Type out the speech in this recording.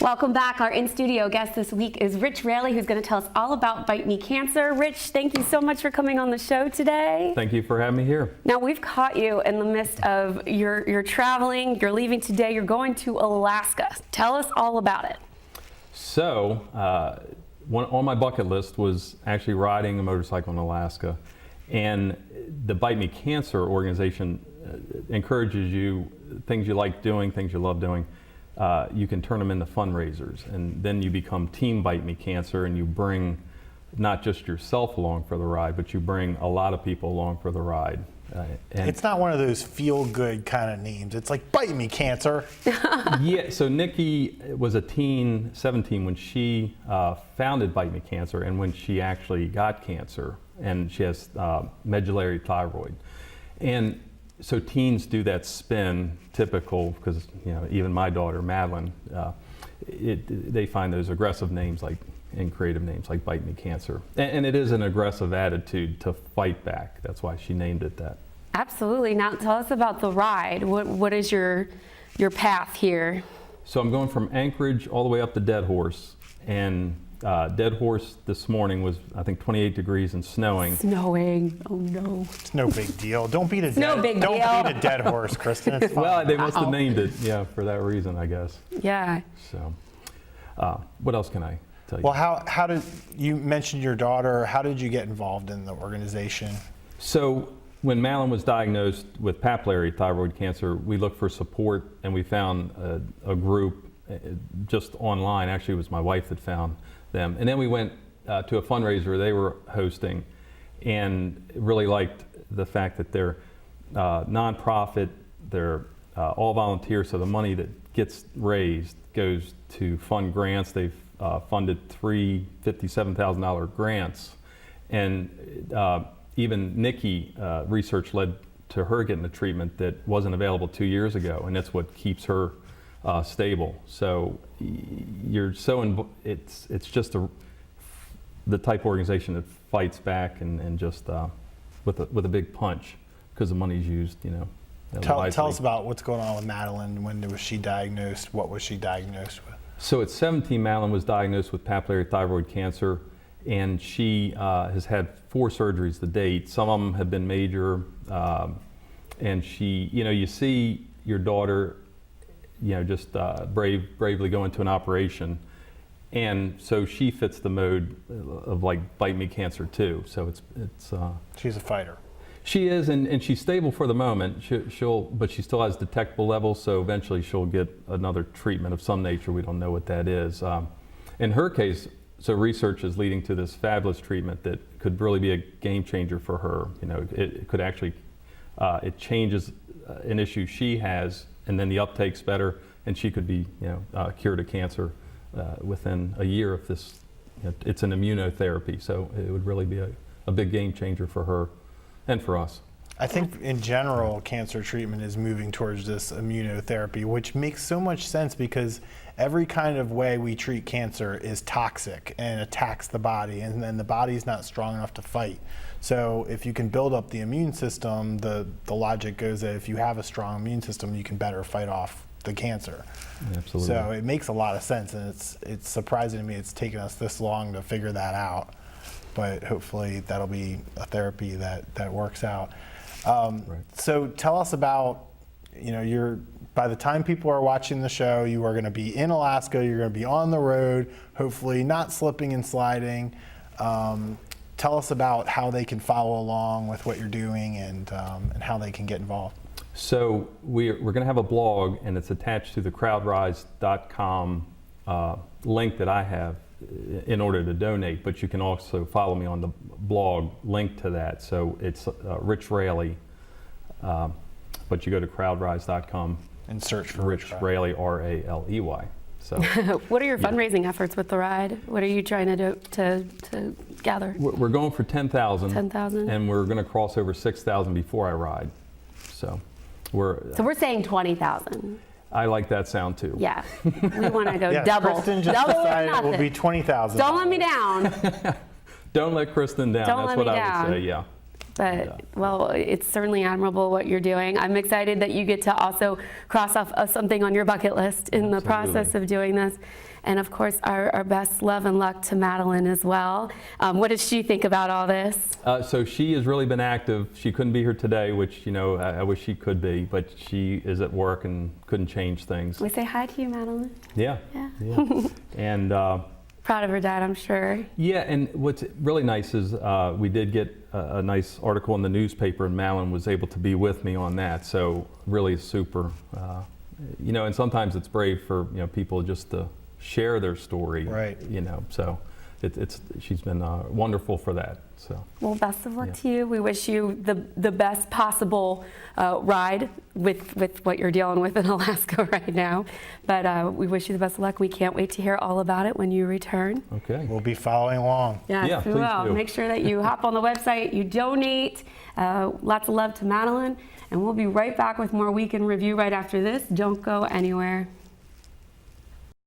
Welcome back. Our in-studio guest this week is Raley, who's going to tell us all about Bite Me Cancer. Rich, thank you so much for coming on the show today. Thank you for having me here. Now, we've caught you in the midst of you're traveling, you're leaving today, you're going to Alaska. Tell us all about it. So, on my bucket list was actually riding a motorcycle in Alaska. And the Bite Me Cancer organization encourages you, things you like doing, things you love doing, you can turn them into fundraisers, and then you become Team Bite Me Cancer, and you bring not just yourself along for the ride, but you bring a lot of people along for the ride. And it's not one of those feel-good kind of names. It's like Bite Me Cancer. Yeah, so Nikki was a teen, 17, when she founded Bite Me Cancer, and when she actually got cancer, and she has medullary thyroid. And so teens do that spin, typical, because even my daughter Madeline, they find those aggressive names and creative names like Bite Me Cancer, and it is an aggressive attitude to fight back. That's why she named it that. Absolutely. Now tell us about the ride. What is your path here? So I'm going from Anchorage all the way up to Dead Horse, and Dead Horse this morning was, I think, 28 degrees and snowing. Snowing. Oh no. It's no big deal. Don't beat a Don't beat a dead horse, Kristen. It's fine. Well, they must have named it, for that reason, I guess. Yeah. So, what else can I tell you? Well, how did you mention your daughter? How did you get involved in the organization? So, when Madeline was diagnosed with papillary thyroid cancer, we looked for support, and we found a group just online. Actually, it was my wife that found them. And then we went to a fundraiser they were hosting, and really liked the fact that they're nonprofit, they're all volunteer, so the money that gets raised goes to fund grants. They've funded 3 $57,000 grants, and even Nikki, research led to her getting the treatment that wasn't available 2 years ago, and that's what keeps her stable. So you're it's just the type of organization that fights back and just with a big punch, because the money's used, Tell us about what's going on with Madeline. When was she diagnosed? What was she diagnosed with? So at 17, Madeline was diagnosed with papillary thyroid cancer, and she has had 4 surgeries to date. Some of them have been major, and she, you see your daughter just bravely go into an operation. And so she fits the mode of Bite Me Cancer too. So it's she's a fighter. She is, and she's stable for the moment. But she still has detectable levels, so eventually she'll get another treatment of some nature. We don't know what that is. In her case, so research is leading to this fabulous treatment that could really be a game changer for her. It could actually, it changes an issue she has, and then the uptake's better, and she could be cured of cancer within a year if this, it's an immunotherapy. So it would really be a big game changer for her and for us. I think in general, cancer treatment is moving towards this immunotherapy, which makes so much sense because every kind of way we treat cancer is toxic and attacks the body, and then the body's not strong enough to fight. So if you can build up the immune system, the logic goes that if you have a strong immune system, you can better fight off the cancer. Absolutely. So it makes a lot of sense, and it's surprising to me it's taken us this long to figure that out. But hopefully that'll be a therapy that works out. Right. So tell us about, by the time people are watching the show, you are going to be in Alaska, you're going to be on the road, hopefully not slipping and sliding. Tell us about how they can follow along with what you're doing and how they can get involved. So we're going to have a blog, and it's attached to the crowdrise.com link that I have in order to donate, but you can also follow me on the blog link to that. So it's Rich Raley, but you go to crowdrise.com and search for Rich Raley, R-A-L-E-Y. So what are your fundraising efforts with the ride? What are you trying to do to gather? We're going for 10,000. 10,000. And we're going to cross over 6,000 before I ride. So we're saying 20,000. I like that sound too. Yeah, we want to go double. Kristen just double decided it will be 20,000. Don't let me down. Don't let Kristen down. Don't That's let what me I down. would say. Yeah. But, well, it's certainly admirable what you're doing. I'm excited that you get to also cross off something on your bucket list in the process of doing this. And of course, our best love and luck to Madeline as well. What does she think about all this? So she has really been active. She couldn't be here today, which, you know, I wish she could be, but she is at work and couldn't change things. We say hi to you, Madeline. Yeah. And proud of her dad, I'm sure. yeah, and what's really nice is we did get a nice article in the newspaper, and Madeline was able to be with me on that. So really super, you know, and sometimes it's brave for, you know, people just to share their story, right? You know, so she's been wonderful for that. So well, best of luck to you. We wish you the best possible ride with what you're dealing with in Alaska right now. But we wish you the best of luck. We can't wait to hear all about it when you return. Okay, we'll be following along. Yes, we will. do. Make sure that you hop on the website, you donate. Lots of love to Madeline, and we'll be right back with more Week in Review right after this. Don't go anywhere.